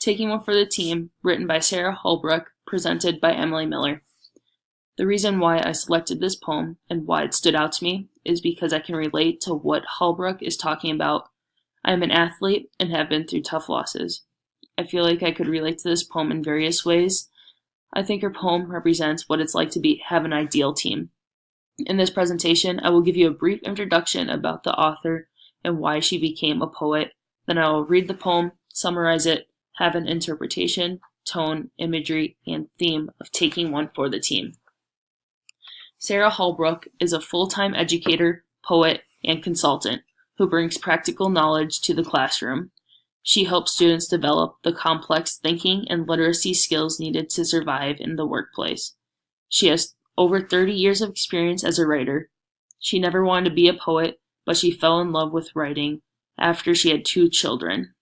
Taking One for the Team, written by Sarah Holbrook, presented by Emily Miller. The reason why I selected this poem and why it stood out to me is because I can relate to what Holbrook is talking about. I am an athlete and have been through tough losses. I feel like I could relate to this poem in various ways. I think her poem represents what it's like to have an ideal team. In this presentation, I will give you a brief introduction about the author and why she became a poet. Then I will read the poem, summarize it, have an interpretation, tone, imagery, and theme of Taking One for the Team. Sarah Holbrook is a full-time educator, poet, and consultant who brings practical knowledge to the classroom. She helps students develop the complex thinking and literacy skills needed to survive in the workplace. She has over 30 years of experience as a writer. She never wanted to be a poet, but she fell in love with writing after she had 2 children.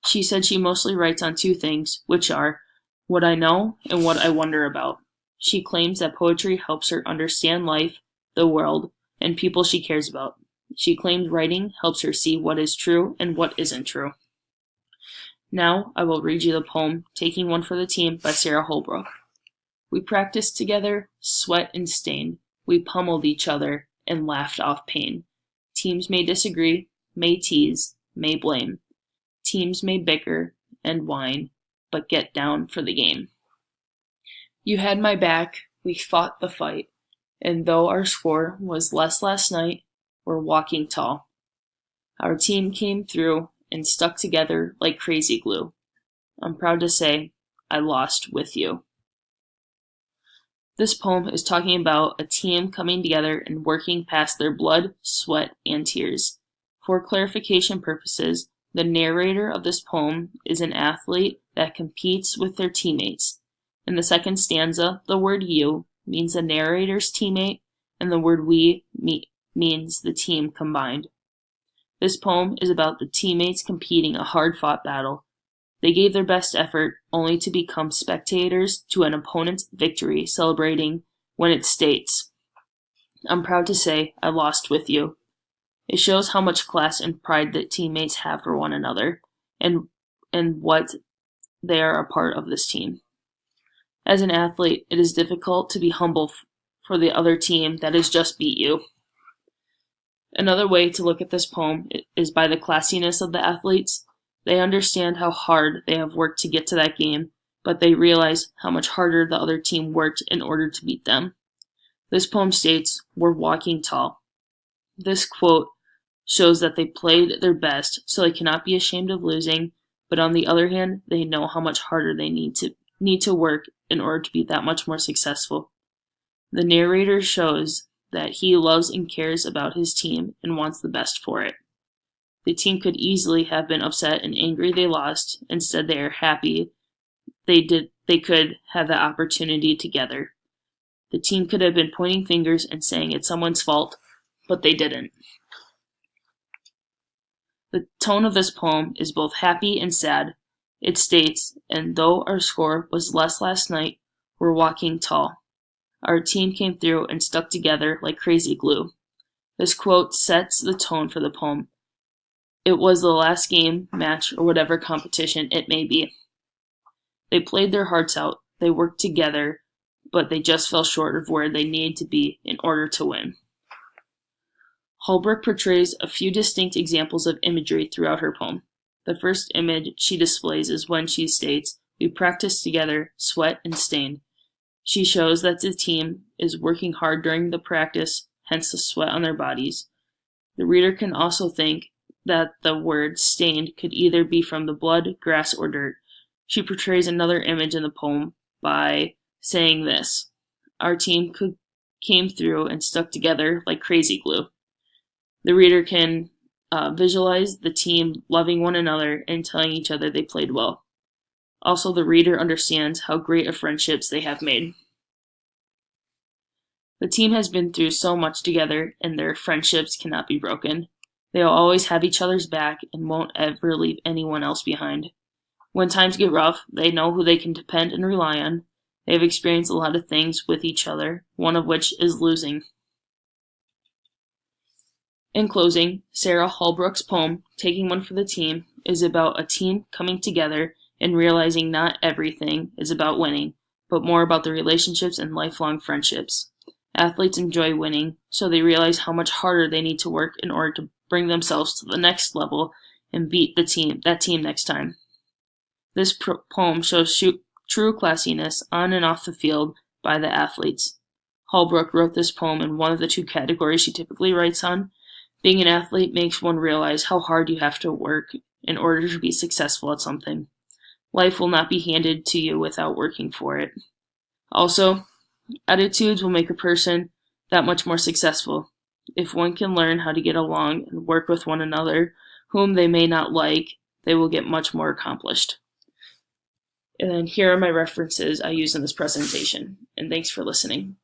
She said she mostly writes on 2 things, which are what I know and what I wonder about. She claims that poetry helps her understand life, the world, and people she cares about. She claims writing helps her see what is true and what isn't true. Now I will read you the poem, Taking One for the Team by Sarah Holbrook. We practiced together, sweat and stained. We pummeled each other and laughed off pain. Teams may disagree, may tease, may blame. Teams may bicker and whine, but get down for the game. You had my back, we fought the fight, and though our score was less last night, we're walking tall. Our team came through and stuck together like crazy glue. I'm proud to say I lost with you. This poem is talking about a team coming together and working past their blood, sweat, and tears. For clarification purposes, the narrator of this poem is an athlete that competes with their teammates. In the second stanza, the word you means the narrator's teammate, and the word we means the team combined. This poem is about the teammates competing a hard-fought battle. They gave their best effort only to become spectators to an opponent's victory, celebrating when it states, I'm proud to say I lost with you. It shows how much class and pride that teammates have for one another and what they are a part of this team. As an athlete, it is difficult to be humble for the other team that has just beat you. Another way to look at this poem is by the classiness of the athletes. They understand how hard they have worked to get to that game, but they realize how much harder the other team worked in order to beat them. This poem states, we're walking tall. This quote shows that they played their best, so they cannot be ashamed of losing, but on the other hand, they know how much harder they need to work in order to be that much more successful. The narrator shows that he loves and cares about his team and wants the best for it. The team could easily have been upset and angry they lost. Instead, they are happy they could have the opportunity together. The team could have been pointing fingers and saying it's someone's fault, but they didn't. The tone of this poem is both happy and sad. It states, and though our score was less last night, we're walking tall. Our team came through and stuck together like crazy glue. This quote sets the tone for the poem. It was the last game, match, or whatever competition it may be. They played their hearts out, they worked together, but they just fell short of where they needed to be in order to win. Holbrook portrays a few distinct examples of imagery throughout her poem. The first image she displays is when she states, we practiced together, sweat and stained. She shows that the team is working hard during the practice, hence the sweat on their bodies. The reader can also think that the word stained could either be from the blood, grass, or dirt. She portrays another image in the poem by saying this, our team came through and stuck together like crazy glue. The reader can visualize the team loving one another and telling each other they played well. Also, the reader understands how great of friendships they have made. The team has been through so much together, and their friendships cannot be broken. They will always have each other's back and won't ever leave anyone else behind. When times get rough, they know who they can depend and rely on. They have experienced a lot of things with each other, one of which is losing. In closing, Sarah Holbrook's poem, Taking One for the Team, is about a team coming together and realizing not everything is about winning, but more about the relationships and lifelong friendships. Athletes enjoy winning, so they realize how much harder they need to work in order to bring themselves to the next level and beat that team next time. This poem shows true classiness on and off the field by the athletes. Holbrook wrote this poem in one of the two categories she typically writes on. Being an athlete makes one realize how hard you have to work in order to be successful at something. Life will not be handed to you without working for it. Also, attitudes will make a person that much more successful. If one can learn how to get along and work with one another, whom they may not like, they will get much more accomplished. And then here are my references I use in this presentation, and thanks for listening.